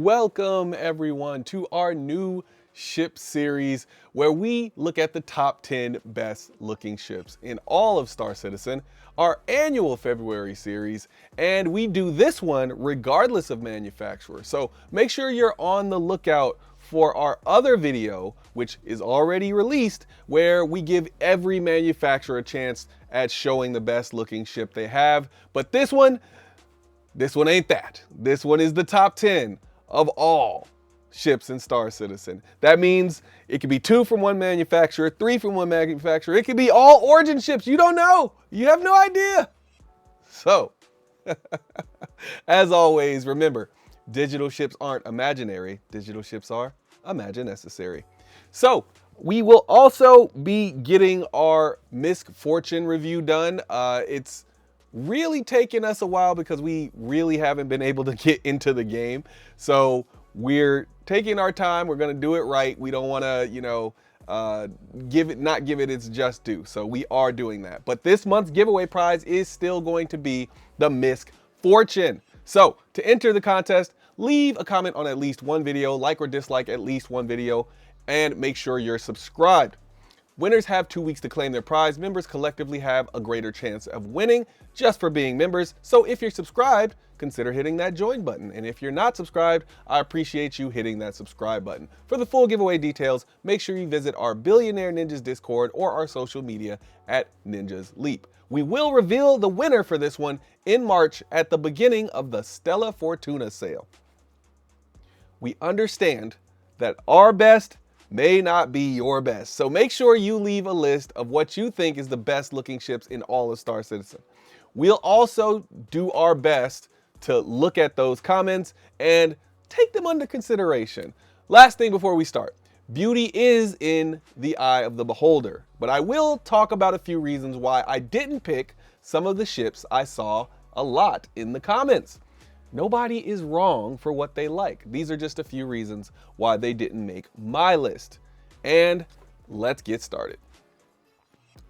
Welcome everyone to our new ship series where we look at the top 10 best looking ships in all of Star Citizen, our annual February series, and we do this one regardless of manufacturer. So make sure you're on the lookout for our other video, which is already released, where we give every manufacturer a chance at showing the best looking ship they have. But this one ain't that. This one is the top 10 of all ships in Star Citizen. That means it could be 2 from one manufacturer, 3 from one manufacturer. It could be all Origin ships. You don't know. You have no idea. So, as always, remember, digital ships aren't imaginary. Digital ships are imagine necessary. So, we will also be getting our Misc Fortune review done. It's really taken us a while because we really haven't been able to get into the game. So we're taking our time. We're going to do it right. We don't want to, not give it its just due. So we are doing that. But this month's giveaway prize is still going to be the Misc Fortune. So to enter the contest, leave a comment on at least one video, like or dislike at least one video, and make sure you're subscribed. Winners have 2 weeks to claim their prize. Members collectively have a greater chance of winning just for being members. So if you're subscribed, consider hitting that join button. And if you're not subscribed, I appreciate you hitting that subscribe button. For the full giveaway details, make sure you visit our Billionaire Ninjas Discord or our social media at Ninjas Leap. We will reveal the winner for this one in March at the beginning of the Stella Fortuna sale. We understand that our best may not be your best. So make sure you leave a list of what you think is the best looking ships in all of Star Citizen. We'll also do our best to look at those comments and take them under consideration. Last thing before we start, beauty is in the eye of the beholder, but I will talk about a few reasons why I didn't pick some of the ships I saw a lot in the comments. Nobody is wrong for what they like. These are just a few reasons why they didn't make my list. And let's get started.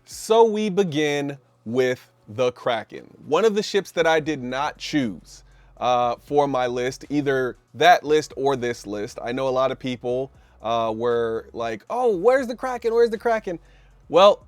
So we begin with the Kraken, one of the ships that I did not choose for my list, either that list or this list. I know a lot of people were like, oh, where's the Kraken? Where's the Kraken? Well,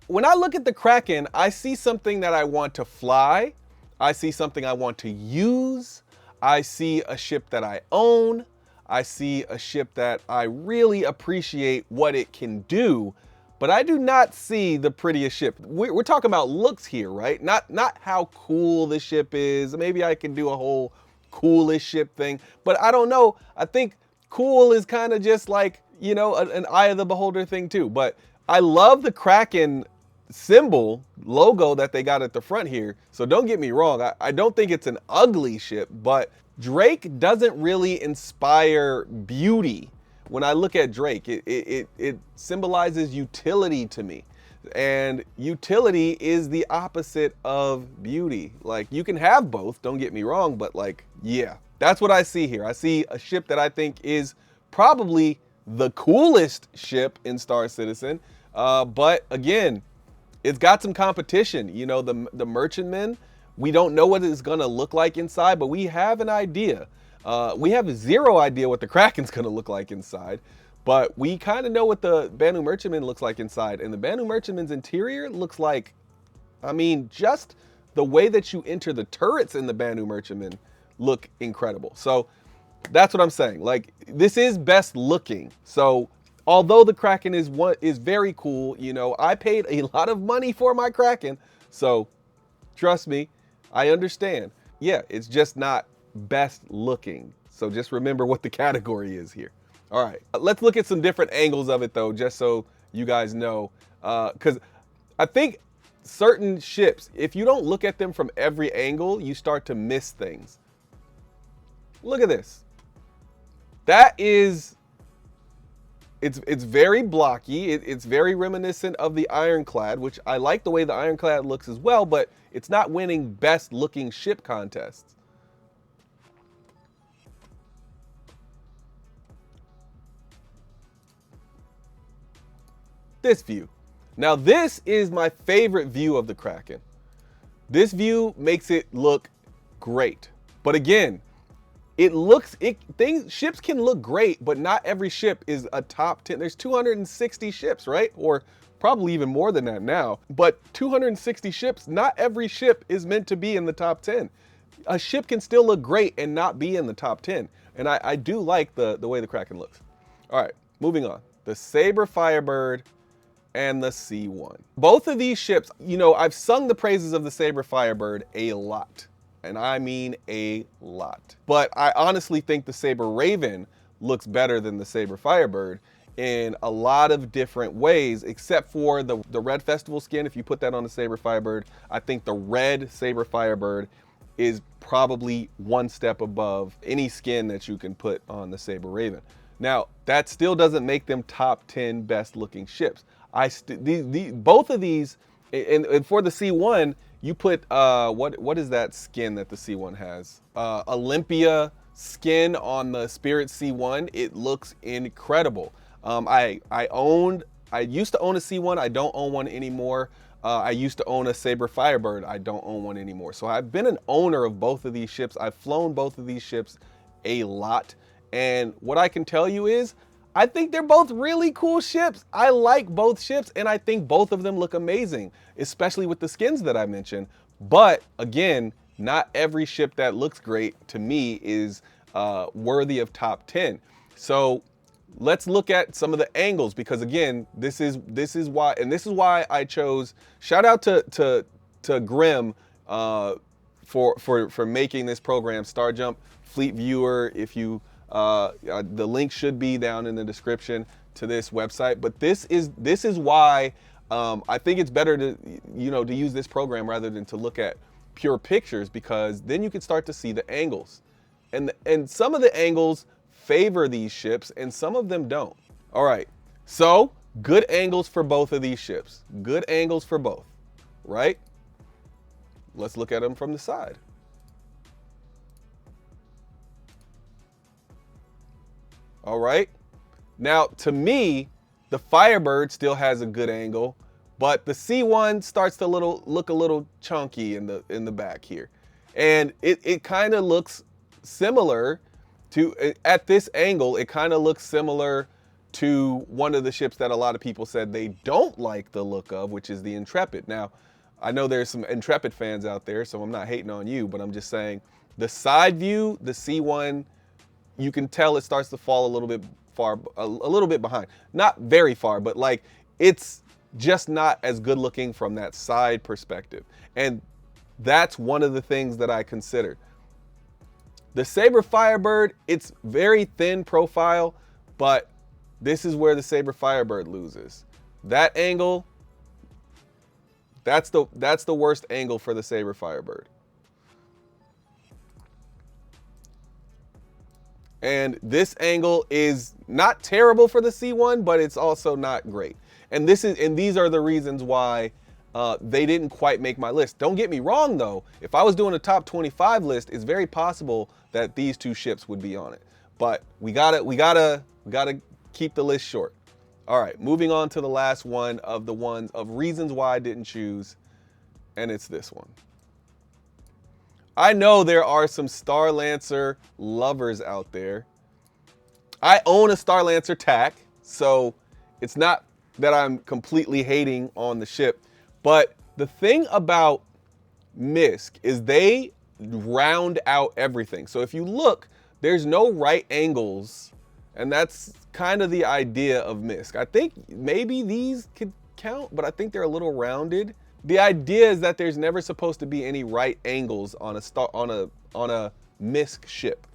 when I look at the Kraken, I see something that I want to fly. I see something I want to use. I see a ship that I own. I see a ship that I really appreciate what it can do, but I do not see the prettiest ship. We're talking about looks here, right? Not how cool the ship is. Maybe I can do a whole coolest ship thing, but I don't know. I think cool is kind of just like, an eye of the beholder thing too. But I love the Kraken symbol logo that they got at the front here. So don't get me wrong. I don't think it's an ugly ship, but Drake doesn't really inspire beauty. When I look at Drake, it symbolizes utility to me. And utility is the opposite of beauty. Like, you can have both, don't get me wrong, but yeah, that's what I see here. I see a ship that I think is probably the coolest ship in Star Citizen. But again, it's got some competition. The merchantmen, we don't know what it's gonna look like inside, but we have an idea. We have zero idea what the Kraken's gonna look like inside, but we kind of know what the Banu Merchantman looks like inside. And the Banu Merchantman's interior looks like, just the way that you enter the turrets in the Banu Merchantman look incredible. So that's what I'm saying. This is best looking. So although the Kraken is very cool, I paid a lot of money for my Kraken. So trust me, I understand. Yeah, it's just not best looking. So just remember what the category is here. All right, let's look at some different angles of it though, just so you guys know. Because I think certain ships, if you don't look at them from every angle, you start to miss things. Look at this. That is... It's very blocky. It's very reminiscent of the Ironclad, which I like the way the Ironclad looks as well, but it's not winning best looking ship contests. This view. Now this is my favorite view of the Kraken. This view makes it look great. But again, ships can look great, but not every ship is a top 10. There's 260 ships, right? Or probably even more than that now. But 260 ships, not every ship is meant to be in the top 10. A ship can still look great and not be in the top 10. And I do like the way the Kraken looks. All right, moving on. The Sabre Firebird and the C1. Both of these ships, you know, I've sung the praises of the Sabre Firebird a lot. And I mean a lot. But I honestly think the Sabre Raven looks better than the Sabre Firebird in a lot of different ways, except for the red festival skin. If you put that on the Sabre Firebird, I think the red Sabre Firebird is probably one step above any skin that you can put on the Sabre Raven. Now, that still doesn't make them top 10 best looking ships. Both of these, and for the C1, you put, what is that skin that the C1 has? Olympia skin on the Spirit C1. It looks incredible. I used to own a C1. I don't own one anymore. I used to own a Sabre Firebird. I don't own one anymore. So I've been an owner of both of these ships. I've flown both of these ships a lot. And what I can tell you is, I think they're both really cool ships. I like both ships, and I think both of them look amazing, especially with the skins that I mentioned. But again, not every ship that looks great to me is worthy of top 10. So let's look at some of the angles, because again, this is why I chose. Shout out to Grim for making this program, Star Jump Fleet Viewer. If you the link should be down in the description to this website. But this is why I think it's better to use this program rather than to look at pure pictures, because then you can start to see the angles, and some of the angles favor these ships and some of them don't. All right, so good angles for both of these ships. Good angles for both, right? Let's look at them from the side. All right. Now, to me, the Firebird still has a good angle, but the C1 starts to look a little chunky in the back here. And it kind of looks similar to, at this angle, it kind of looks similar to one of the ships that a lot of people said they don't like the look of, which is the Intrepid. Now, I know there's some Intrepid fans out there, so I'm not hating on you, but I'm just saying the side view, the C1, you can tell it starts to fall a little bit far, a little bit behind. Not very far, but like it's just not as good looking from that side perspective. And that's one of the things that I consider. The Sabre Firebird, it's very thin profile, but this is where the Sabre Firebird loses. That angle, that's the worst angle for the Sabre Firebird. And this angle is not terrible for the C1, but it's also not great. And these are the reasons why they didn't quite make my list. Don't get me wrong though, if I was doing a top 25 list, it's very possible that these two ships would be on it. But we gotta keep the list short. All right, moving on to the last one of the ones of reasons why I didn't choose, and it's this one. I know there are some Star Lancer lovers out there. I own a Star Lancer TAC, so it's not that I'm completely hating on the ship. But the thing about MISC is they round out everything. So if you look, there's no right angles, and that's kind of the idea of MISC. I think maybe these could count, but I think they're a little rounded. The idea is that there's never supposed to be any right angles on a MISC ship,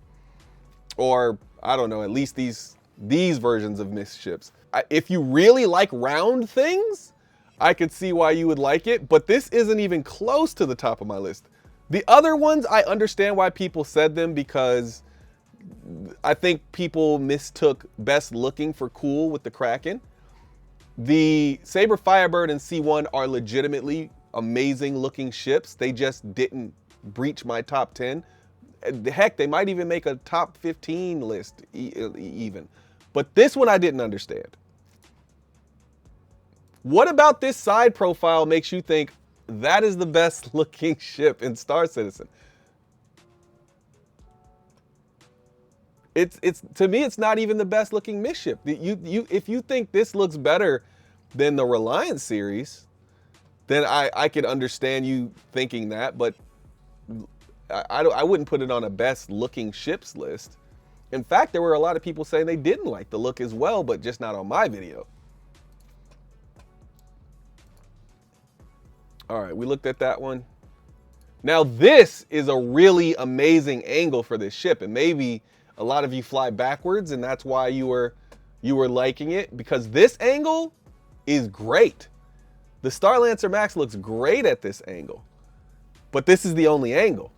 or I don't know, at least these versions of MISC ships. If you really like round things, I could see why you would like it, but this isn't even close to the top of my list. The other ones, I understand why people said them, because I think people mistook best looking for cool with the Kraken. The Sabre Firebird and C1 are legitimately amazing looking ships. They just didn't breach my top 10. Heck, they might even make a top 15 list even. But this one I didn't understand. What about this side profile makes you think that is the best looking ship in Star Citizen? It's to me, it's not even the best looking midship. If you think this looks better than the Reliance series, then I could understand you thinking that, but I wouldn't put it on a best looking ships list. In fact, there were a lot of people saying they didn't like the look as well, but just not on my video. All right, we looked at that one. Now this is a really amazing angle for this ship, and maybe a lot of you fly backwards and that's why you were liking it, because this angle is great. The Starlancer Max looks great at this angle, but this is the only angle.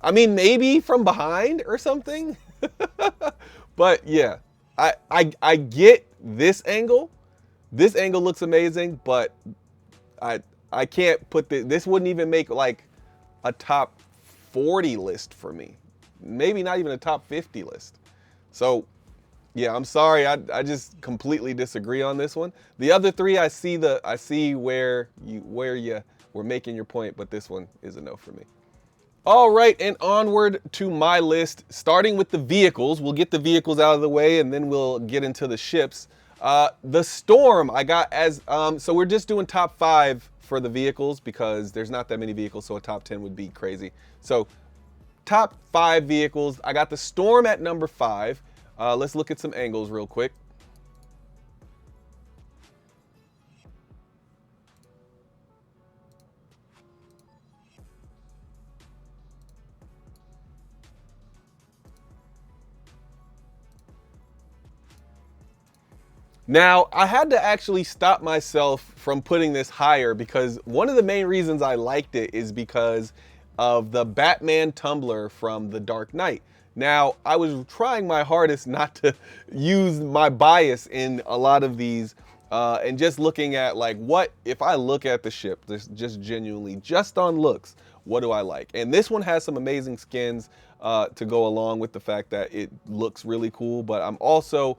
I mean, maybe from behind or something, but yeah, I get this angle. This angle looks amazing, but I can't put this wouldn't even make like a top 40 list for me. Maybe not even a top 50 list. So yeah, I'm sorry. I just completely disagree on this one. The other three, I see where you were making your point, but this one is a no for me. All right, and onward to my list, starting with the vehicles. We'll get the vehicles out of the way and then we'll get into the ships. The Storm I got as, so we're just doing top 5 for the vehicles because there's not that many vehicles, so a top 10 would be crazy. So top 5 vehicles, I got the Storm at number 5. Let's look at some angles real quick. Now, I had to actually stop myself from putting this higher because one of the main reasons I liked it is because of the Batman tumbler from The Dark Knight. Now, I was trying my hardest not to use my bias in a lot of these and just looking at like, what if I look at the ship, just genuinely, just on looks, what do I like? And this one has some amazing skins to go along with the fact that it looks really cool, but I'm also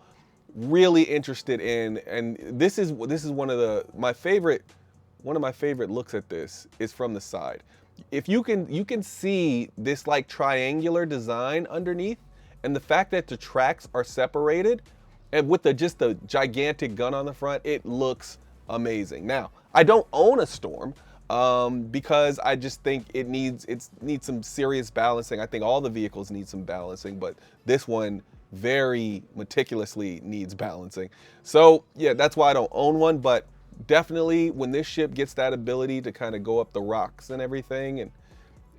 really interested in, and this is one of my favorite looks at this is from the side. If you can see this like triangular design underneath, and the fact that the tracks are separated, and with just the gigantic gun on the front, it looks amazing. Now, I don't own a Storm because I just think it needs some serious balancing. I think all the vehicles need some balancing, but this one very meticulously needs balancing. So yeah, that's why I don't own one, but definitely when this ship gets that ability to kind of go up the rocks and everything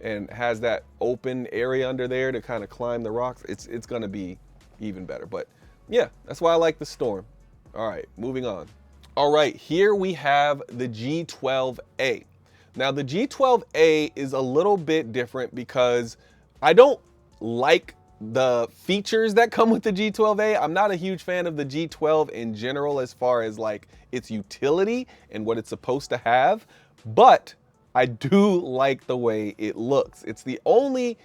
and has that open area under there to kind of climb the rocks, it's gonna be even better. But yeah, that's why I like the Storm. All right, moving on. All right, here we have the G12A. Now the G12A is a little bit different because I don't like the features that come with the G12A. I'm not a huge fan of the G12 in general as far as like its utility and what it's supposed to have, but I do like the way it looks. It's the only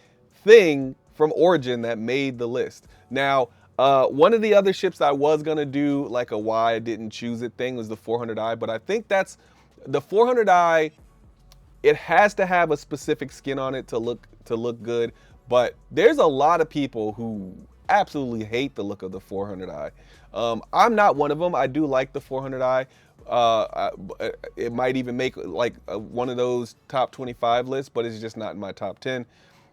thing from Origin that made the list. Now, one of the other ships I was gonna do like a why I didn't choose it thing was the 400i, but I think that's the 400i. It has to have a specific skin on it to look good. But there's a lot of people who absolutely hate the look of the 400i. I'm not one of them. I do like the 400i. It might even make like one of those top 25 lists, but it's just not in my top 10.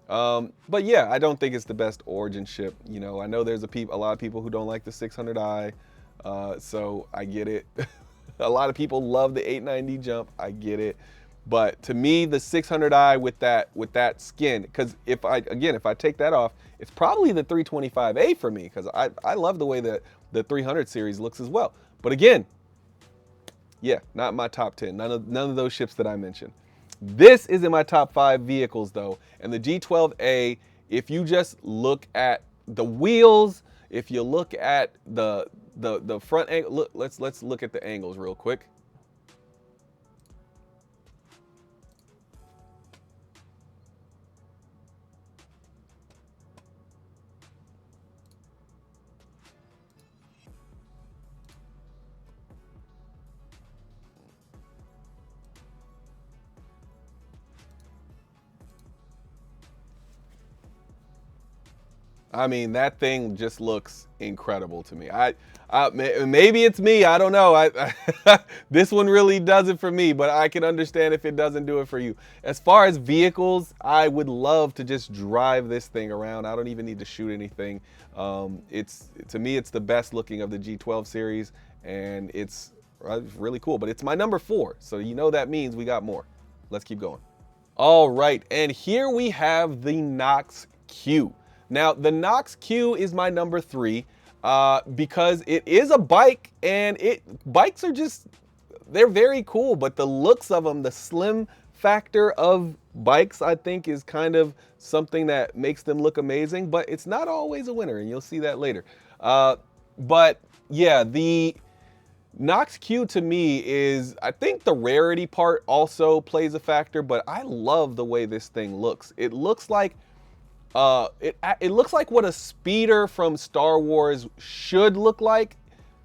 But yeah, I don't think it's the best Origin ship. You know, I know there's a lot of people who don't like the 600i, so I get it. A lot of people love the 890 jump. I get it. But to me, the 600i with that skin, because if I take that off, it's probably the 325A for me, because I love the way that the 300 series looks as well. But again, yeah, not my top 10. None of those ships that I mentioned. This is in my top 5 vehicles though, and the G12A. If you just look at the wheels, if you look at the front angle, let's look at the angles real quick. I mean, that thing just looks incredible to me. Maybe it's me. I don't know. This one really does it for me, but I can understand if it doesn't do it for you. As far as vehicles, I would love to just drive this thing around. I don't even need to shoot anything. To me, it's the best looking of the G12 series, and it's really cool. But it's my number 4, so you know that means we got more. Let's keep going. All right, and here we have the Knox Q. Now, the Knox Q is my number 3 because it is a bike, and bikes are they're very cool, but the looks of them, the slim factor of bikes, I think is kind of something that makes them look amazing, but it's not always a winner, and you'll see that later. But yeah, the Knox Q to me is, I think the rarity part also plays a factor, but I love the way this thing looks. It looks like it looks like what a speeder from Star Wars should look like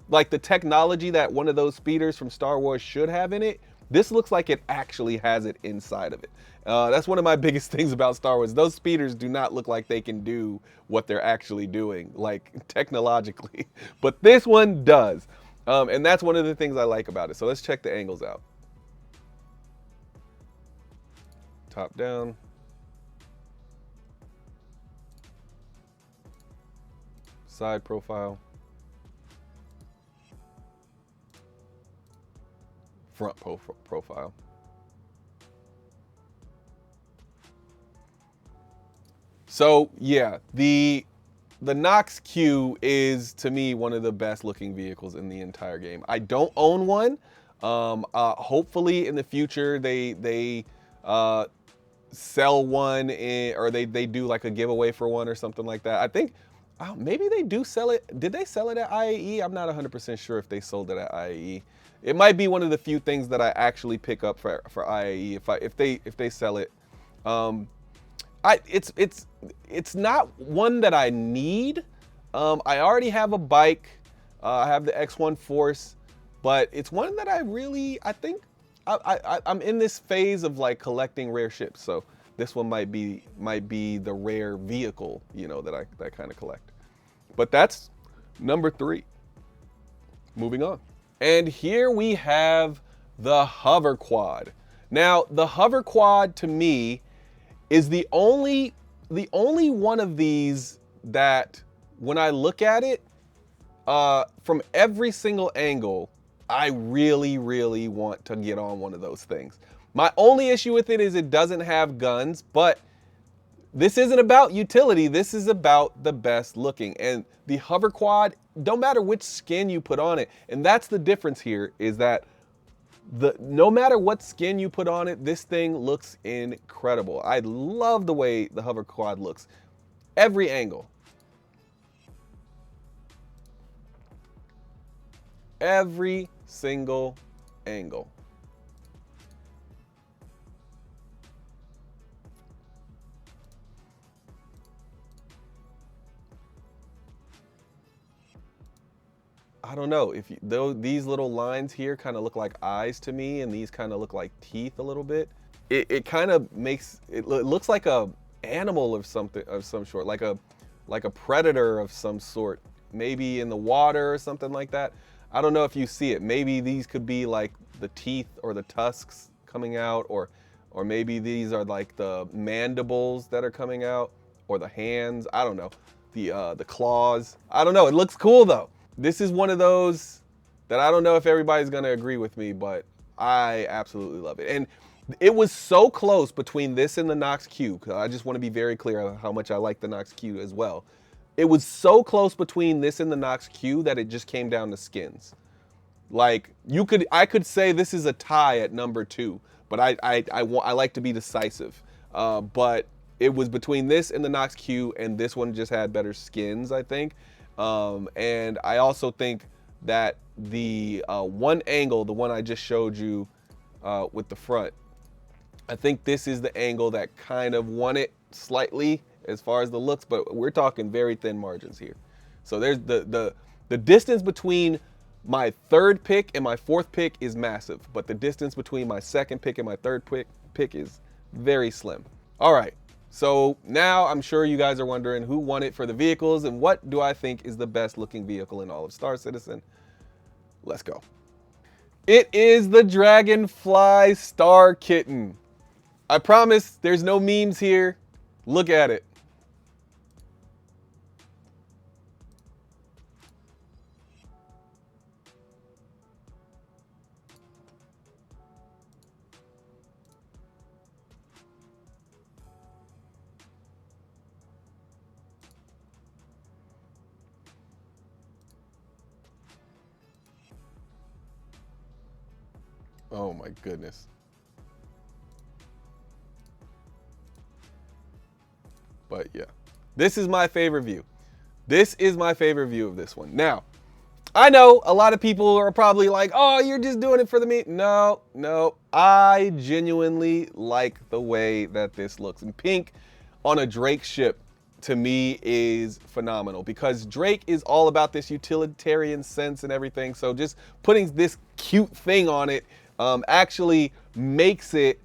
the technology that one of those speeders from Star Wars should have in it. This looks like it actually has it inside of it. That's one of my biggest things about Star Wars. Those speeders do not look like they can do what they're actually doing, like technologically, but this one does. And that's one of the things I like about it. So let's check the angles out. Top down. Side profile. Front profile. So yeah, the Knox Q is, to me, one of the best looking vehicles in the entire game. I don't own one. Hopefully in the future they sell one or they do like a giveaway for one or something like that. I think maybe they do sell it. Did they sell it at IAE? I'm not 100% sure if they sold it at IAE. It might be one of the few things that I actually pick up for IAE if they sell it. It's not one that I need. I already have a bike. I have the X1 Force, but it's one that I think I'm in this phase of like collecting rare ships. So this one might be the rare vehicle, that I kind of collect. But that's number 3. Moving on. And here we have the Hover Quad. Now, the Hover Quad to me is the only one of these that when I look at it, from every single angle, I really, really want to get on one of those things. My only issue with it is it doesn't have guns, but this isn't about utility. This is about the best looking. And the Hover Quad, no matter which skin you put on it, and that's the difference here, is that no matter what skin you put on it, this thing looks incredible. I love the way the Hover Quad looks. Every angle. Every single angle. I don't know if these little lines here kind of look like eyes to me, and these kind of look like teeth a little bit. It kind of makes it looks like a animal of some sort, like a predator of some sort, maybe in the water or something like that. I don't know if you see it. Maybe these could be like the teeth or the tusks coming out, or maybe these are like the mandibles that are coming out, or the hands. I don't know. The claws. I don't know. It looks cool though. This is one of those that I don't know if everybody's going to agree with me, but I absolutely love it. And it was so close between this and the Knox Q, because I just want to be very clear on how much I like the Knox Q as well. It was so close between this and the Knox Q that it just came down to skins. Like I could say this is a tie at number 2, but I like to be decisive. But it was between this and the Knox Q, and this one just had better skins, I think. And I also think that the one angle, the one I just showed you with the front, I think this is the angle that kind of won it slightly as far as the looks, but we're talking very thin margins here. So there's the distance between my 3rd pick and my 4th pick is massive, but the distance between my 2nd pick and my 3rd pick is very slim. All right, So now I'm sure you guys are wondering who won it for the vehicles and what do I think is the best looking vehicle in all of Star Citizen. Let's go. It is the Dragonfly Star Kitten. I promise there's no memes here. Look at it. Oh my goodness. But yeah, this is my favorite view. This is my favorite view of this one. Now, I know a lot of people are probably like, oh, you're just doing it for the meat. No, no, I genuinely like the way that this looks. And pink on a Drake ship to me is phenomenal because Drake is all about this utilitarian sense and everything. So just putting this cute thing on it actually makes it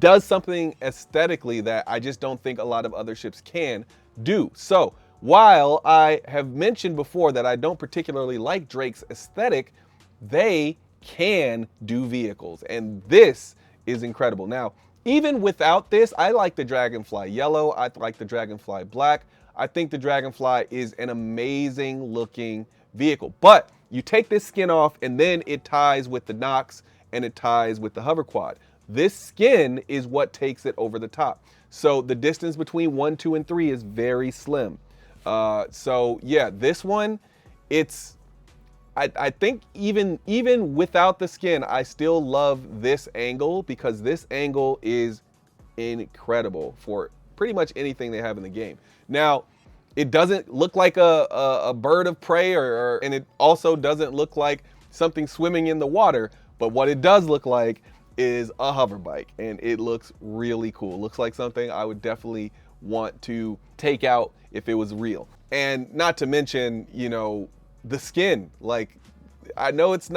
does something aesthetically that I just don't think a lot of other ships can do. So while I have mentioned before that I don't particularly like Drake's aesthetic, they can do vehicles, and this is incredible. Now, even without this, I like the Dragonfly Yellow, I like the Dragonfly Black. I think the Dragonfly is an amazing looking vehicle, but you take this skin off and then it ties with the Nox and it ties with the hover quad. This skin is what takes it over the top. So the distance between 1, 2, and 3 is very slim. So yeah, this one, I think even without the skin, I still love this angle because this angle is incredible for pretty much anything they have in the game. Now, it doesn't look like a bird of prey and it also doesn't look like something swimming in the water, but what it does look like is a hover bike, and it looks really cool. It looks like something I would definitely want to take out if it was real. And not to mention, you know, the skin. Like, I know it's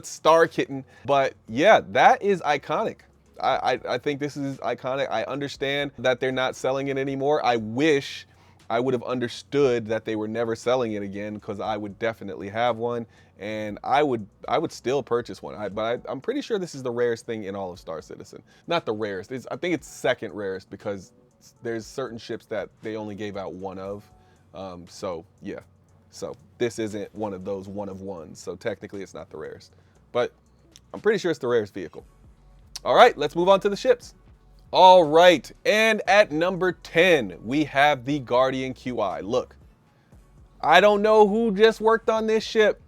Star Kitten, but yeah, that is iconic. I think this is iconic. I understand that they're not selling it anymore. I wish I would have understood that they were never selling it again, because I would definitely have one, and I would still purchase one. But I'm pretty sure this is the rarest thing in all of Star Citizen. Not the rarest. I think it's second rarest because there's certain ships that they only gave out one of. So yeah. So this isn't one of those one of ones. So technically it's not the rarest. But I'm pretty sure it's the rarest vehicle. All right, let's move on to the ships. All right, and at number 10, we have the Guardian QI. Look, I don't know who just worked on this ship,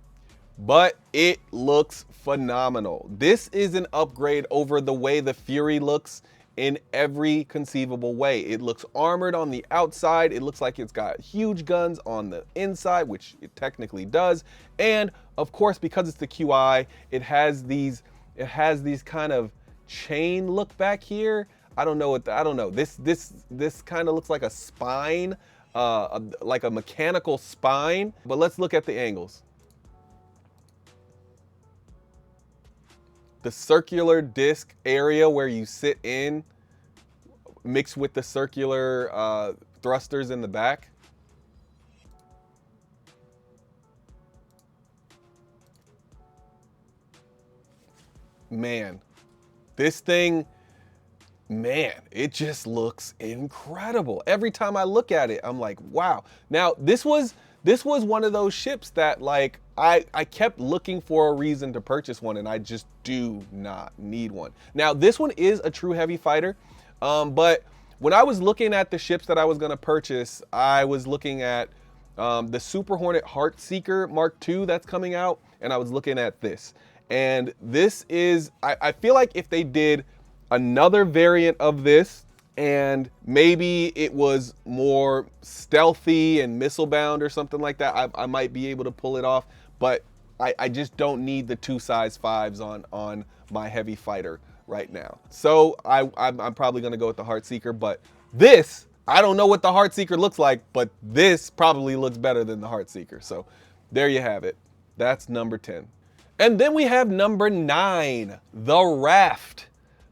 but it looks phenomenal. This is an upgrade over the way the Fury looks in every conceivable way. It looks armored on the outside. It looks like it's got huge guns on the inside, which it technically does. And of course, because it's the QI, it has these kind of chain look back here. I don't know. This kind of looks like a spine, like a mechanical spine. But let's look at the angles. The circular disc area where you sit in, mixed with the circular thrusters in the back. Man, this thing, man, it just looks incredible. Every time I look at it, I'm like, wow. Now, this was one of those ships that, like, I kept looking for a reason to purchase one, and I just do not need one. Now, this one is a true heavy fighter, but when I was looking at the ships that I was going to purchase, I was looking at the Super Hornet Heartseeker Mark II that's coming out, and I was looking at this. And this is, I feel like if they did another variant of this, and maybe it was more stealthy and missile bound or something like that, I might be able to pull it off. But I just don't need the 2 size 5s on my heavy fighter right now. So I'm probably gonna go with the Heartseeker, but this, I don't know what the Heartseeker looks like, but this probably looks better than the Heartseeker. So there you have it. That's number 10. And then we have number 9, the Raft.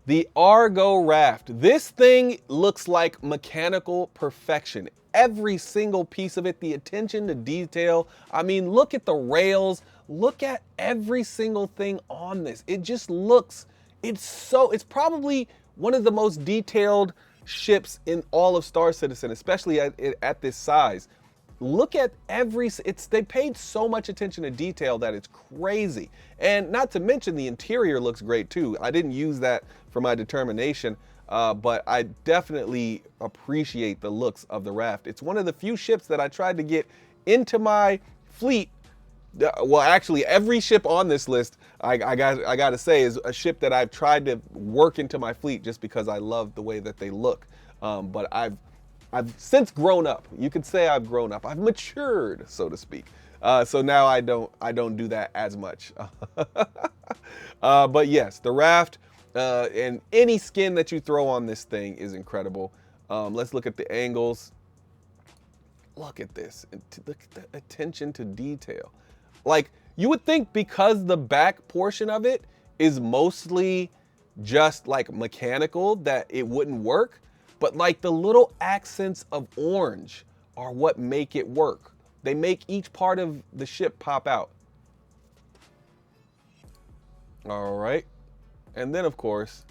The Argo Raft. This thing looks like mechanical perfection. Every single piece of it, the attention to detail. I mean, look at the rails. Look at every single thing on this. It just looks, it's probably one of the most detailed ships in all of Star Citizen, especially at this size. Look at they paid so much attention to detail that it's crazy. And not to mention the interior looks great too. I didn't use that for my determination, but I definitely appreciate the looks of the raft. It's one of the few ships that I tried to get into my fleet. Well, actually, every ship on this list, I got to say, is a ship that I've tried to work into my fleet just because I love the way that they look. But I've since grown up. You could say I've grown up. I've matured, so to speak. So now I don't do that as much. But yes, the raft and any skin that you throw on this thing is incredible. Let's look at the angles. Look at this. Look at the attention to detail. Like, you would think because the back portion of it is mostly just like mechanical that it wouldn't work. But like the little accents of orange are what make it work. They make each part of the ship pop out. All right. And then of course,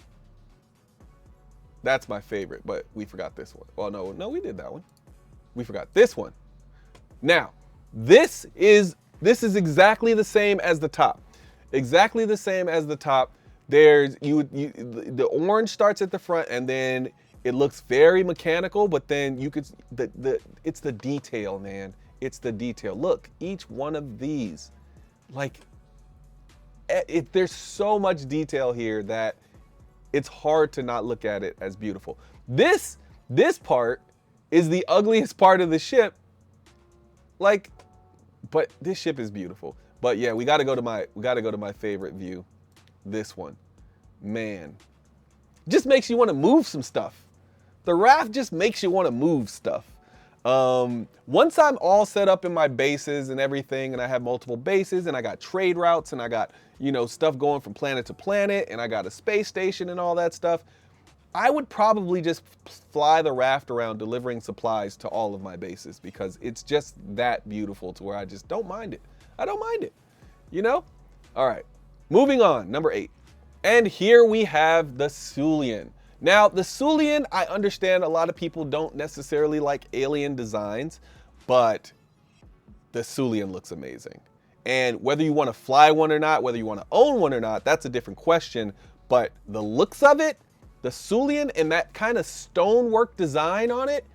that's my favorite, but we forgot this one. Well, no, we did that one. We forgot this one. Now, this is exactly the same as the top. Exactly the same as the top. There's the orange starts at the front and then it looks very mechanical, but then you could, it's the detail, man. It's the detail. Look, each one of these, like, there's so much detail here that it's hard to not look at it as beautiful. This part is the ugliest part of the ship. Like, but this ship is beautiful. But yeah, we gotta go to my favorite view. This one. Man. Just makes you want to move some stuff. The raft just makes you want to move stuff. Once I'm all set up in my bases and everything, and I have multiple bases, and I got trade routes, and I got, stuff going from planet to planet, and I got a space station and all that stuff, I would probably just fly the raft around delivering supplies to all of my bases because it's just that beautiful to where I just don't mind it. I don't mind it, All right, moving on, number 8. And here we have the Sulian. Now, the Sulian, I understand a lot of people don't necessarily like alien designs, but the Sulian looks amazing. And whether you want to fly one or not, whether you want to own one or not, that's a different question. But the looks of it, the Sulian and that kind of stonework design on it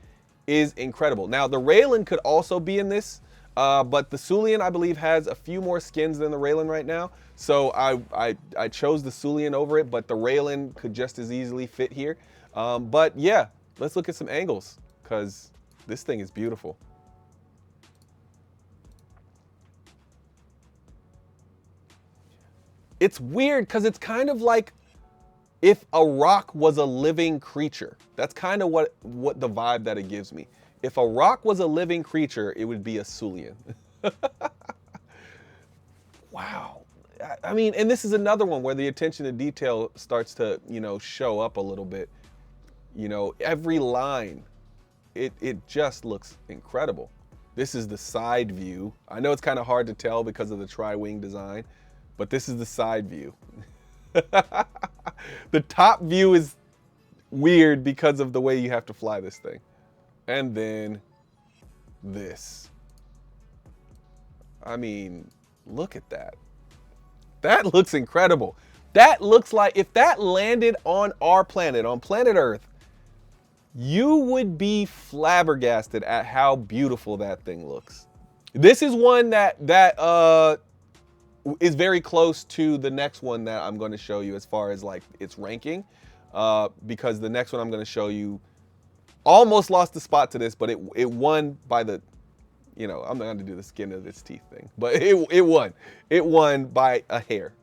is incredible. Now, the Raylan could also be in this, but the Sulian, I believe, has a few more skins than the Raylan right now. So I chose the Sulian over it, but the Raylan could just as easily fit here. But yeah, let's look at some angles because this thing is beautiful. It's weird because it's kind of like if a rock was a living creature. That's kind of what the vibe that it gives me. If a rock was a living creature, it would be a Sulian. Wow. I mean, and this is another one where the attention to detail starts to, show up a little bit. Every line, it just looks incredible. This is the side view. I know it's kind of hard to tell because of the tri-wing design, but this is the side view. The top view is weird because of the way you have to fly this thing. And then this. I mean, look at that. That looks incredible. That looks like if that landed on our planet, on planet Earth, you would be flabbergasted at how beautiful that thing looks. This is one that is very close to the next one that I'm going to show you as far as like its ranking, because the next one I'm going to show you almost lost the spot to this, but it won by the, I'm not going to do the skin of its teeth thing, but it won. It won by a hair.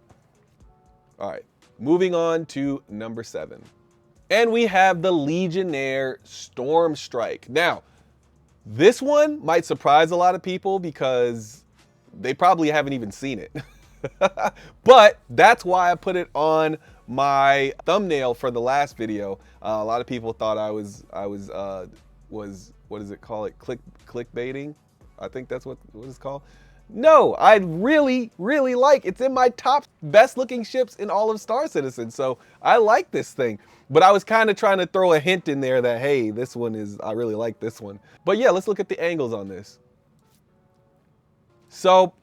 All right, moving on to number 7. And we have the Legionnaire Storm Strike. Now, this one might surprise a lot of people because they probably haven't even seen it. But that's why I put it on my thumbnail for the last video. A lot of people thought I was what does it call it? Clickbaiting? I think that's what it's called. No, I really like, it's in my top best looking ships in all of Star Citizen. So I like this thing, but I was kind of trying to throw a hint in there that, hey, this one is, I really like this one. But yeah, let's look at the angles on this. So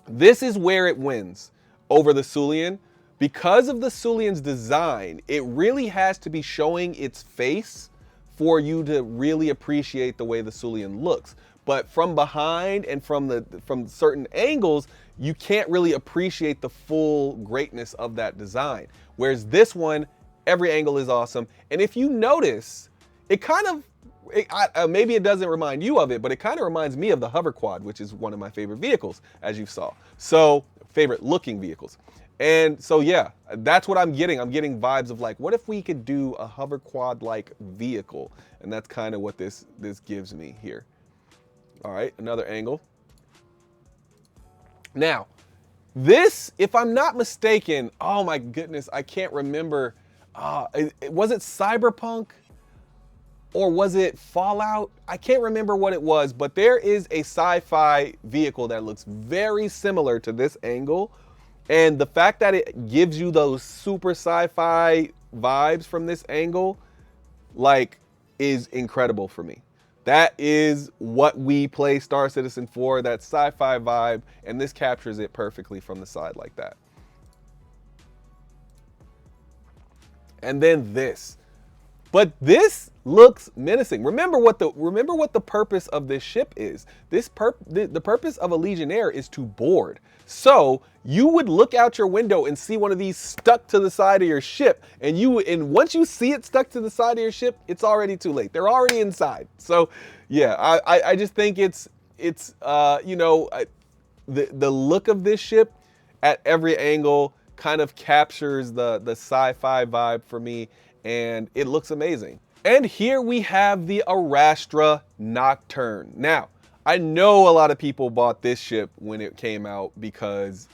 this is where it wins over the Sulian. Because of the Sulian's design, it really has to be showing its face for you to really appreciate the way the Sulian looks. But from behind and from certain angles, you can't really appreciate the full greatness of that design. Whereas this one, every angle is awesome. And if you notice, it kind of, maybe it doesn't remind you of it, but it kind of reminds me of the hover quad, which is one of my favorite vehicles, as you saw. So, favorite looking vehicles. And so, yeah, that's what I'm getting. I'm getting vibes of like, what if we could do a hover quad-like vehicle? And that's kind of what this gives me here. All right, another angle. Now, this, if I'm not mistaken, oh my goodness, I can't remember. Was it Cyberpunk or was it Fallout? I can't remember what it was, but there is a sci-fi vehicle that looks very similar to this angle. And the fact that it gives you those super sci-fi vibes from this angle, like, is incredible for me. That is what we play Star Citizen for, that sci-fi vibe, and this captures it perfectly from the side like that. And then this. But this looks menacing. Remember what the purpose of this ship is. The purpose of a Legionnaire is to board. So you would look out your window and see one of these stuck to the side of your ship, and once you see it stuck to the side of your ship, it's already too late. They're already inside. So yeah, I just think it's you know, the look of this ship at every angle kind of captures the sci-fi vibe for me, and it looks amazing. And here we have the Arastra Nocturne. Now, I know a lot of people bought this ship when it came out because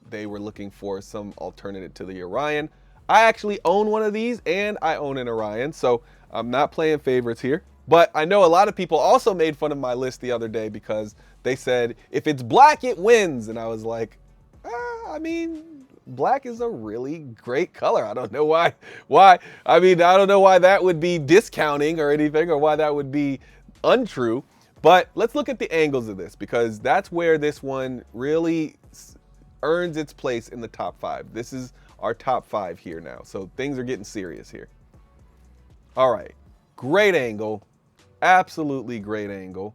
they were looking for some alternative to the Orion. I actually own one of these, and I own an Orion, so I'm not playing favorites here. But I know a lot of people also made fun of my list the other day because they said, if it's black, it wins. And I was like, I mean, black is a really great color. I don't know why. I mean, I don't know why that would be discounting or anything, or why that would be untrue. But let's look at the angles of this, because that's where this one really earns its place in the top 5. This is our top 5 here now. So things are getting serious here. All right, great angle. Absolutely great angle.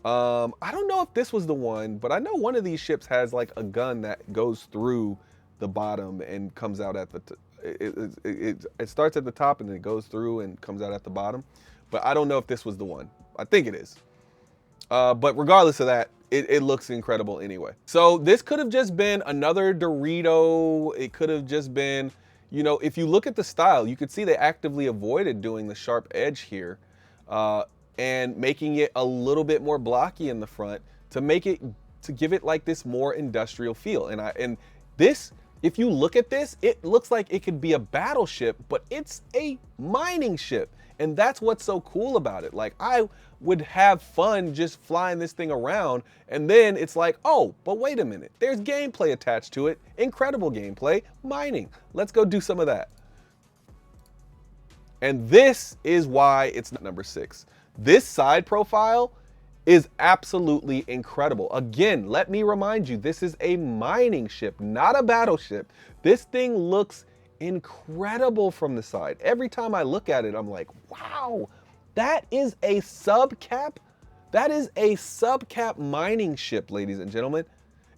I don't know if this was the one, but I know one of these ships has like a gun that goes through the bottom and comes out at the, it starts at the top and then it goes through and comes out at the bottom. But I don't know if this was the one. I think it is. But regardless of that, it looks incredible anyway. So this could have just been another Dorito. It could have just been, you know, if you look at the style, you could see they actively avoided doing the sharp edge here and making it a little bit more blocky in the front to give it like this more industrial feel. And this, if you look at this, it looks like it could be a battleship, but it's a mining ship. And that's what's so cool about it. Like, I would have fun just flying this thing around, and then it's like, oh, but wait a minute, there's gameplay attached to it. Incredible gameplay, mining. Let's go do some of that. And this is why it's number 6. This side profile is absolutely incredible. Again, let me remind you, this is a mining ship, not a battleship. This thing looks incredible from the side. Every time I look at it, I'm like, wow, that is a subcap. That is a subcap mining ship, ladies and gentlemen.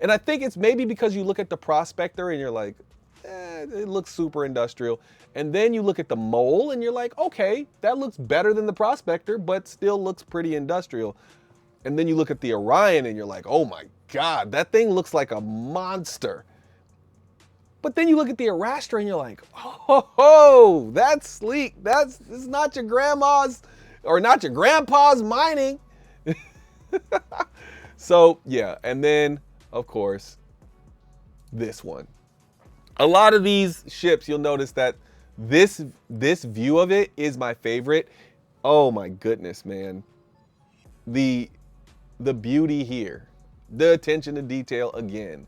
And I think it's maybe because you look at the Prospector and you're like, it looks super industrial. And then you look at the Mole and you're like, okay, that looks better than the Prospector, but still looks pretty industrial. And then you look at the Orion and you're like, oh my God, that thing looks like a monster. But then you look at the Arastra and you're like, oh, that's sleek. It's not your grandma's or not your grandpa's mining. So yeah, and then of course, this one. A lot of these ships, you'll notice that this view of it is my favorite. Oh my goodness, man. The beauty here, the attention to detail again.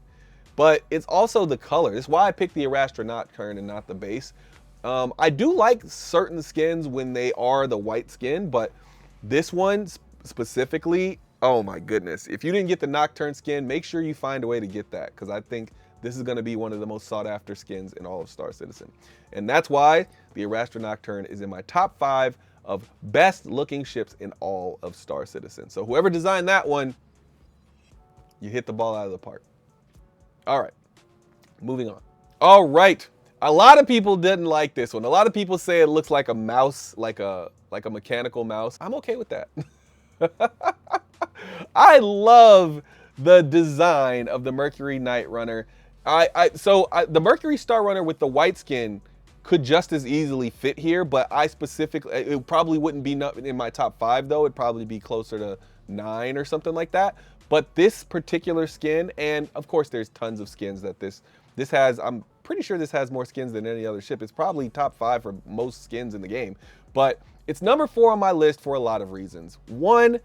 But it's also the color. It's why I picked the Arastra Nocturne and not the base. I do like certain skins when they are the white skin, but this one specifically, oh my goodness. If you didn't get the Nocturne skin, make sure you find a way to get that, because I think this is going to be one of the most sought after skins in all of Star Citizen. And that's why the Arastra Nocturne is in my top 5 of best looking ships in all of Star Citizen. So whoever designed that one, you hit the ball out of the park. All right, moving on. All right, a lot of people didn't like this one. A lot of people say it looks like a mouse, like a mechanical mouse. I'm okay with that. I love the design of the Mercury Night Runner. The Mercury Star Runner with the white skin could just as easily fit here, but it probably wouldn't be in my top 5 though. It'd probably be closer to 9 or something like that. But this particular skin, and of course there's tons of skins that this has, I'm pretty sure this has more skins than any other ship. It's probably top 5 for most skins in the game, but it's number 4 on my list for a lot of reasons. One,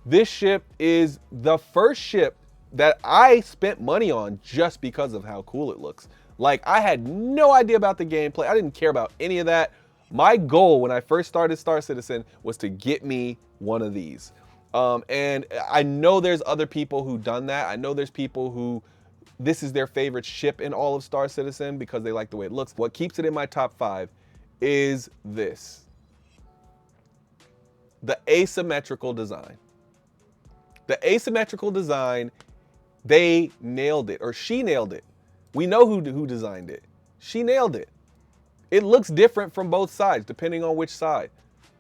this ship is the first ship that I spent money on just because of how cool it looks. Like, I had no idea about the gameplay. I didn't care about any of that. My goal when I first started Star Citizen was to get me one of these. And I know there's other people who've done that. I know there's people who this is their favorite ship in all of Star Citizen because they like the way it looks. What keeps it in my top 5 is this. The asymmetrical design. The asymmetrical design, they nailed it, or she nailed it. We know who designed it. She nailed it. It looks different from both sides, depending on which side.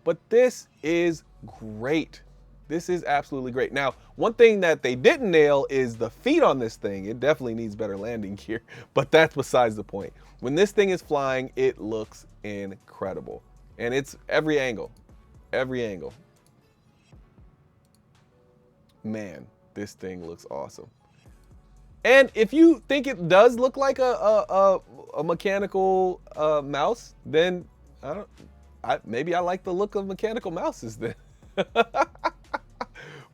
But this is great. This is absolutely great. Now, one thing that they didn't nail is the feet on this thing. It definitely needs better landing gear, but that's besides the point. When this thing is flying, it looks incredible. And it's every angle, every angle. Man, this thing looks awesome. And if you think it does look like a mechanical mouse, then maybe I like the look of mechanical mouses then.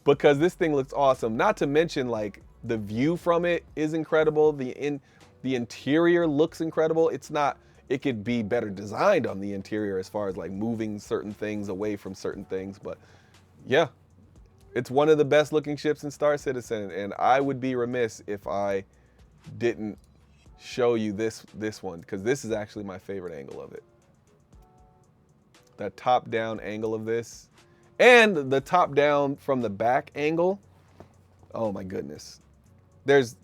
Because this thing looks awesome. Not to mention, like, the view from it is incredible. The interior looks incredible. It could be better designed on the interior as far as like moving certain things away from certain things. But yeah, it's one of the best looking ships in Star Citizen. And I would be remiss if I didn't show you this one, because this is actually my favorite angle of it. That top down angle of this. And the top down from the back angle, oh my goodness. It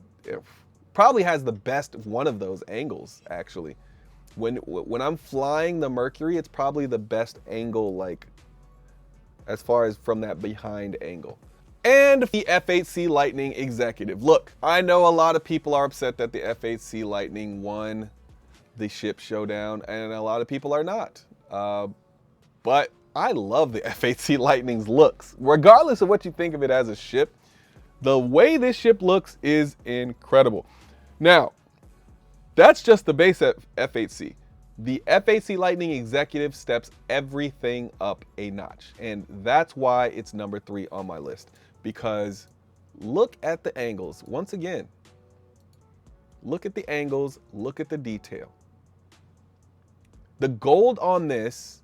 probably has the best one of those angles, actually. When I'm flying the Mercury, it's probably the best angle, like, as far as from that behind angle. And the F-8C Lightning Executive. Look, I know a lot of people are upset that the F-8C Lightning won the ship showdown, and a lot of people are not. But I love the F-8C Lightning's looks. Regardless of what you think of it as a ship, the way this ship looks is incredible. Now, that's just the base F-8C. The F-8C Lightning Executive steps everything up a notch. And that's why it's number 3 on my list. Because look at the angles. Once again, look at the angles, look at the detail. The gold on this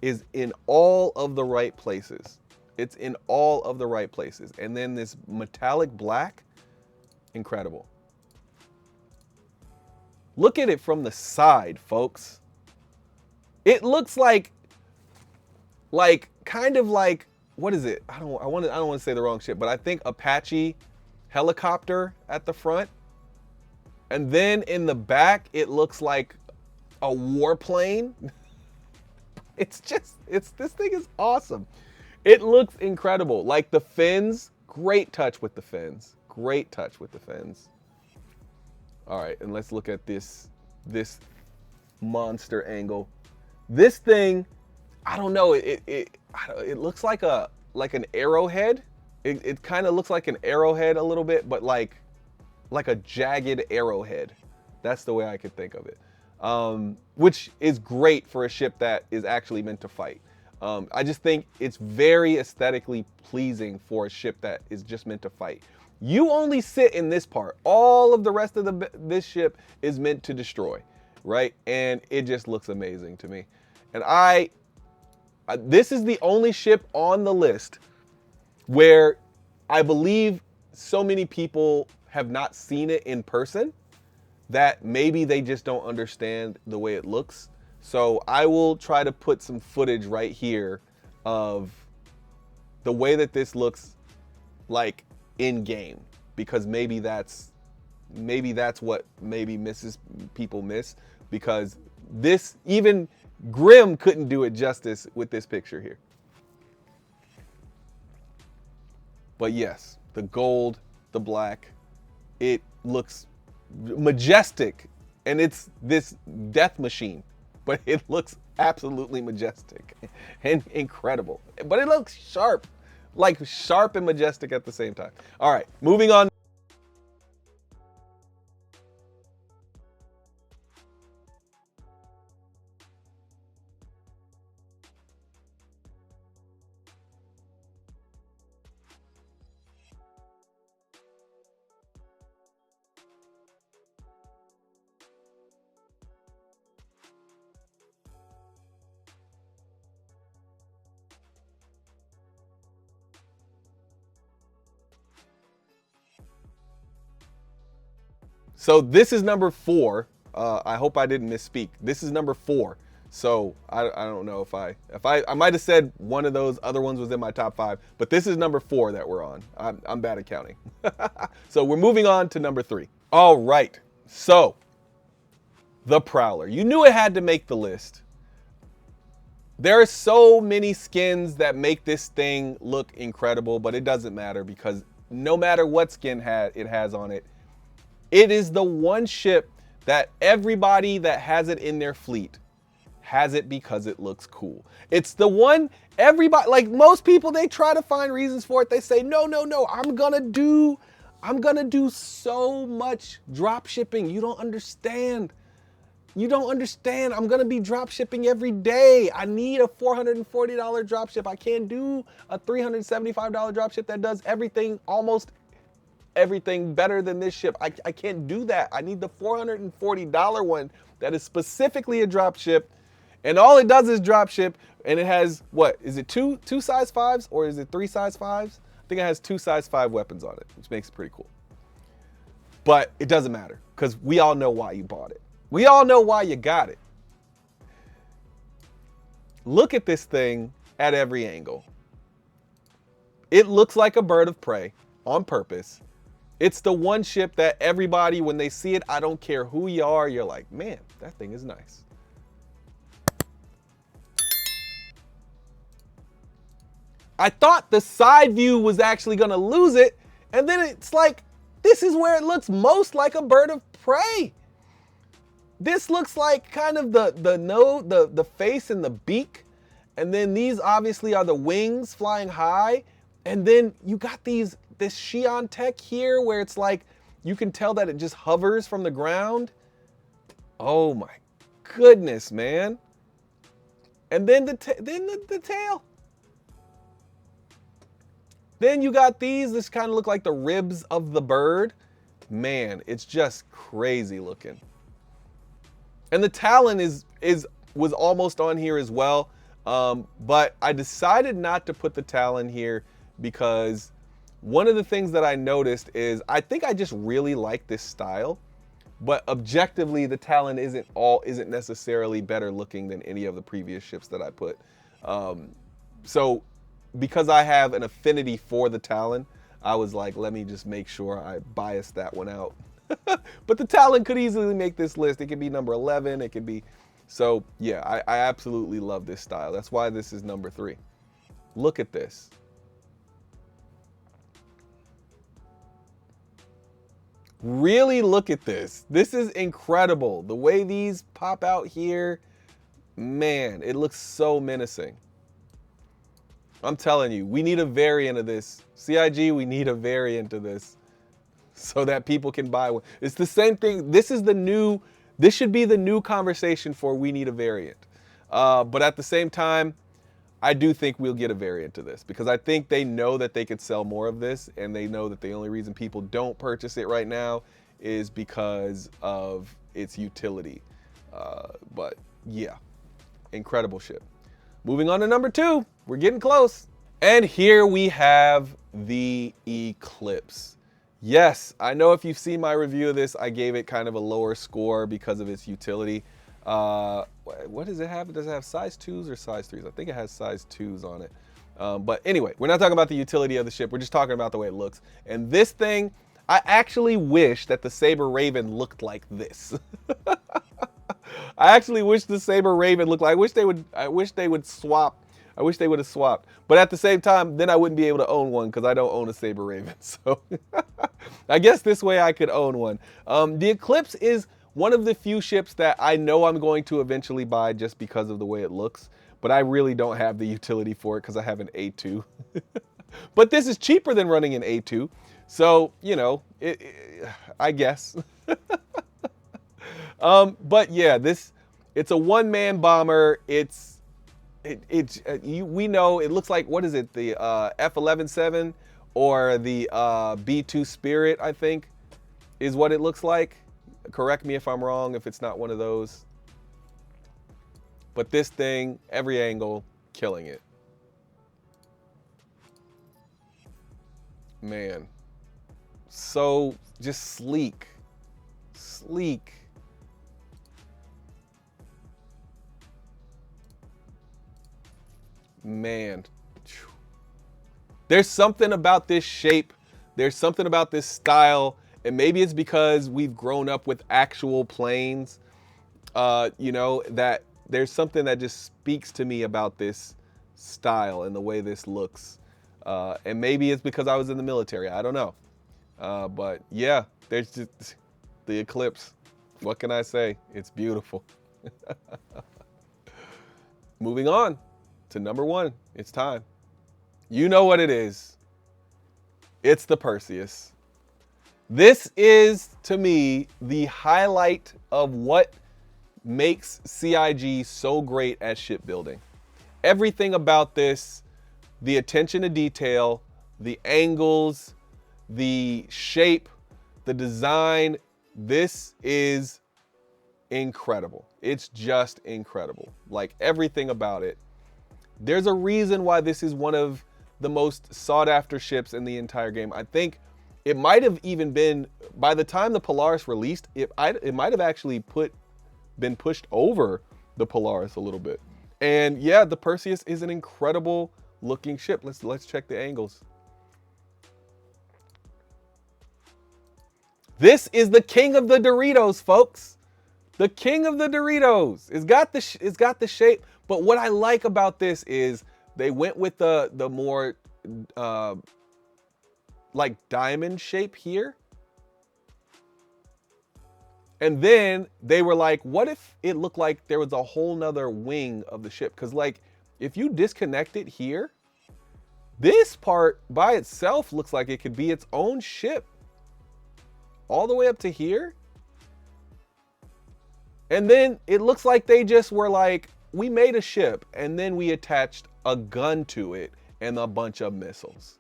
is in all of the right places. It's in all of the right places. And then this metallic black, incredible. Look at it from the side, folks. It looks like kind of like, what is it? I don't want to say the wrong shit, but I think Apache helicopter at the front. And then in the back, it looks like a warplane. This thing is awesome. It looks incredible. Like the fins, great touch with the fins. Great touch with the fins. All right, and let's look at this monster angle. This thing, I don't know, it looks like an arrowhead. It kind of looks like an arrowhead a little bit, but like like a jagged arrowhead. That's the way I could think of it. Which is great for a ship that is actually meant to fight. I just think it's very aesthetically pleasing for a ship that is just meant to fight. You only sit in this part. All of the rest of this ship is meant to destroy, right? And it just looks amazing to me. And this is the only ship on the list where I believe so many people have not seen it in person that maybe they just don't understand the way it looks. So I will try to put some footage right here of the way that this looks like in game, because maybe that's what maybe people miss, because this, even Grimm couldn't do it justice with this picture here. But yes, the gold, the black, it looks majestic, and it's this death machine, but it looks absolutely majestic and incredible. But it looks sharp, like sharp and majestic at the same time. All right, moving on. So this is number 4. I hope I didn't misspeak. This is number 4. So I don't know if I might have said one of those other ones was in my top 5, but this is number 4 that we're on. I'm bad at counting. So we're moving on to number 3. All right. So the Prowler. You knew it had to make the list. There are so many skins that make this thing look incredible, but it doesn't matter, because no matter what skin it has on it, it is the one ship that everybody that has it in their fleet has it because it looks cool. It's the one everybody, like most people, they try to find reasons for it. They say, no, I'm gonna do so much drop shipping. You don't understand. I'm gonna be drop shipping every day. I need a $440 drop ship. I can't do a $375 drop ship that does almost everything better than this ship. I can't do that. I need the $440 one that is specifically a drop ship, and all it does is drop ship, and it has, what is it, two size 5s, or is it 3 size 5s? I think it has 2 size 5 weapons on it, which makes it pretty cool. But it doesn't matter, because we all know why you bought it. We all know why you got it. Look at this thing at every angle. It looks like a bird of prey on purpose. It's the one ship that everybody, when they see it, I don't care who you are, you're like, man, that thing is nice. I thought the side view was actually gonna lose it, and then it's like, this is where it looks most like a bird of prey. This looks like kind of the face and the beak, and then these obviously are the wings flying high, and then you got this Xi'an tech here where it's like you can tell that it just hovers from the ground. Oh my goodness, man. And then the tail. Then you got this kind of look like the ribs of the bird. Man, it's just crazy looking. And the Talon was almost on here as well, but I decided not to put the Talon here because one of the things that I noticed is I think I just really like this style, but objectively the Talon isn't necessarily better looking than any of the previous ships that I put. So because I have an affinity for the Talon, I was like, let me just make sure I bias that one out. But the Talon could easily make this list. It could be number 11. It could be. So yeah, I absolutely love this style. That's why this is number 3. Look at this. Really look at this. This is incredible. The way these pop out here, man, it looks so menacing. I'm telling you, we need a variant of this. CIG, we need a variant of this. so that people can buy one. It's the same thing. This should be the new conversation for we need a variant. But at the same time, I do think we'll get a variant to this because I think they know that they could sell more of this, and they know that the only reason people don't purchase it right now is because of its utility. But yeah, incredible ship. Moving on to number 2, we're getting close. And here we have the Eclipse. Yes, I know if you've seen my review of this, I gave it kind of a lower score because of its utility. What does it have? Does it have size 2s or size 3s? I think it has size 2s on it. But anyway, we're not talking about the utility of the ship. We're just talking about the way it looks. And this thing, I actually wish that the Saber Raven looked like this. I actually wish the Saber Raven looked like, I wish they would swap. I wish they would have swapped. But at the same time, then I wouldn't be able to own one because I don't own a Saber Raven. So I guess this way I could own one. The Eclipse is one of the few ships that I know I'm going to eventually buy just because of the way it looks. But I really don't have the utility for it because I have an A2. But this is cheaper than running an A2. So, you know, I guess. But yeah, it's a one-man bomber. We know it looks like, what is it? The F-11-7 or the B-2 Spirit, I think, is what it looks like. Correct me if I'm wrong, if it's not one of those. But this thing, every angle, killing it. Man, so just sleek. Sleek. Man, there's something about this shape. There's something about this style. And maybe it's because we've grown up with actual planes, you know, that there's something that just speaks to me about this style and the way this looks. And maybe it's because I was in the military. I don't know. But yeah, there's just the Eclipse. What can I say? It's beautiful. Moving on to number 1. It's time. You know what it is. It's the Perseus. This is, to me, the highlight of what makes CIG so great at shipbuilding. Everything about this, the attention to detail, the angles, the shape, the design, this is incredible. It's just incredible. Like everything about it. There's a reason why this is one of the most sought after ships in the entire game. I think it might have even been, by the time the Polaris released, it might have actually been pushed over the Polaris a little bit. And yeah, the Perseus is an incredible looking ship. Let's check the angles. This is the king of the Doritos, folks. The king of the Doritos. It's got the shape, but what I like about this is they went with the more like diamond shape here. And then they were like, what if it looked like there was a whole nother wing of the ship? Because like, if you disconnect it here, this part by itself looks like it could be its own ship. All the way up to here. And then it looks like they just were like, we made a ship and then we attached a gun to it and a bunch of missiles.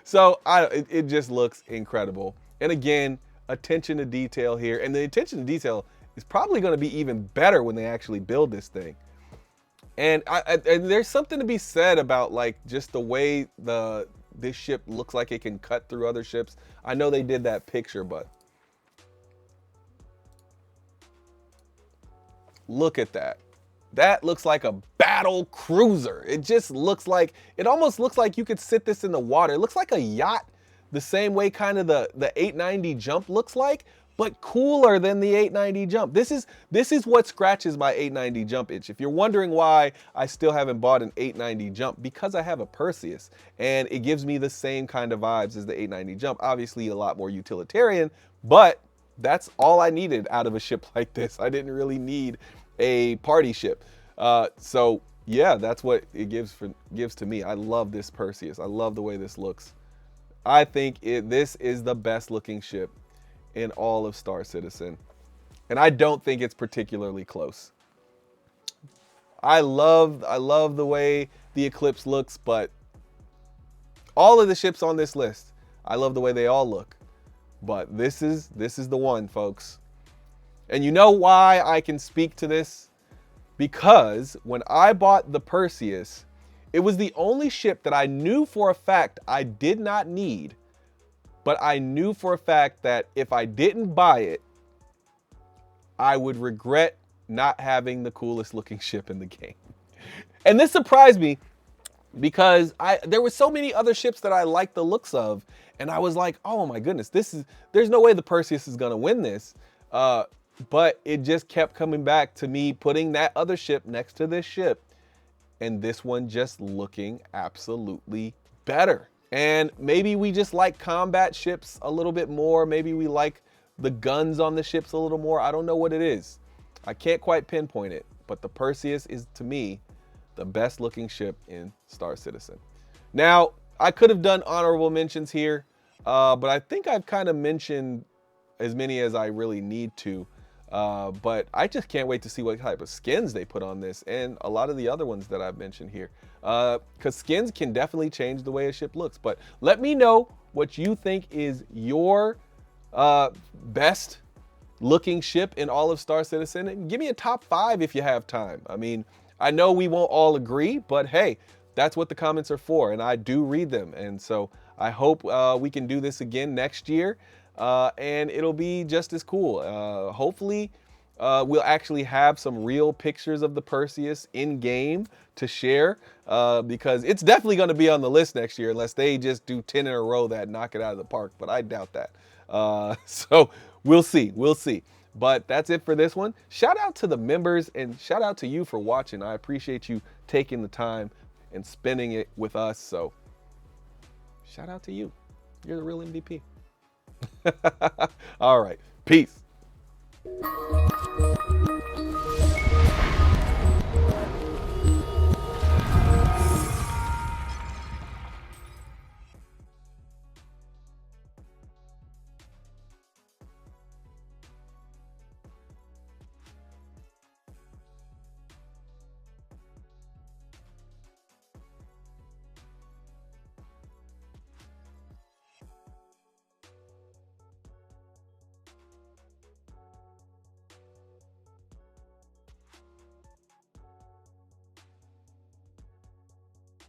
So it just looks incredible. And again, attention to detail here. And the attention to detail is probably going to be even better when they actually build this thing. And there's something to be said about like just the way this ship looks like it can cut through other ships. I know they did that picture, but look at that. That looks like a battle cruiser. It just looks like, it almost looks like you could sit this in the water. It looks like a yacht, the same way kind of the 890 Jump looks like, but cooler than the 890 Jump. This is what scratches my 890 Jump itch. If you're wondering why I still haven't bought an 890 Jump, because I have a Perseus and it gives me the same kind of vibes as the 890 Jump. Obviously a lot more utilitarian, but that's all I needed out of a ship like this. I didn't really need a party ship. So yeah, that's what it gives to me. I love this Perseus. I love the way this looks. I think this is the best looking ship in all of Star Citizen. And I don't think it's particularly close. I love the way the Eclipse looks, but all of the ships on this list, I love the way they all look. But this is the one, folks. And you know why I can speak to this? Because when I bought the Perseus, it was the only ship that I knew for a fact I did not need, but I knew for a fact that if I didn't buy it, I would regret not having the coolest looking ship in the game. And this surprised me because there were so many other ships that I liked the looks of, and I was like, oh my goodness, there's no way the Perseus is gonna win this. But it just kept coming back to me putting that other ship next to this ship, and this one just looking absolutely better. And maybe we just like combat ships a little bit more. Maybe we like the guns on the ships a little more. I don't know what it is. I can't quite pinpoint it, but the Perseus is, to me, the best looking ship in Star Citizen. Now, I could have done honorable mentions here, but I think I've kind of mentioned as many as I really need to. But I just can't wait to see what type of skins they put on this and a lot of the other ones that I've mentioned here. Because skins can definitely change the way a ship looks. But let me know what you think is your best looking ship in all of Star Citizen. And give me a top 5 if you have time. I mean, I know we won't all agree, but hey, that's what the comments are for, and I do read them. And so I hope we can do this again next year. And it'll be just as cool. Hopefully, we'll actually have some real pictures of the Perseus in game to share, because it's definitely going to be on the list next year unless they just do 10 in a row that knock it out of the park. But I doubt that. So we'll see. We'll see. But that's it for this one. Shout out to the members and shout out to you for watching. I appreciate you taking the time and spending it with us. So shout out to you. You're the real MVP. All right. Peace.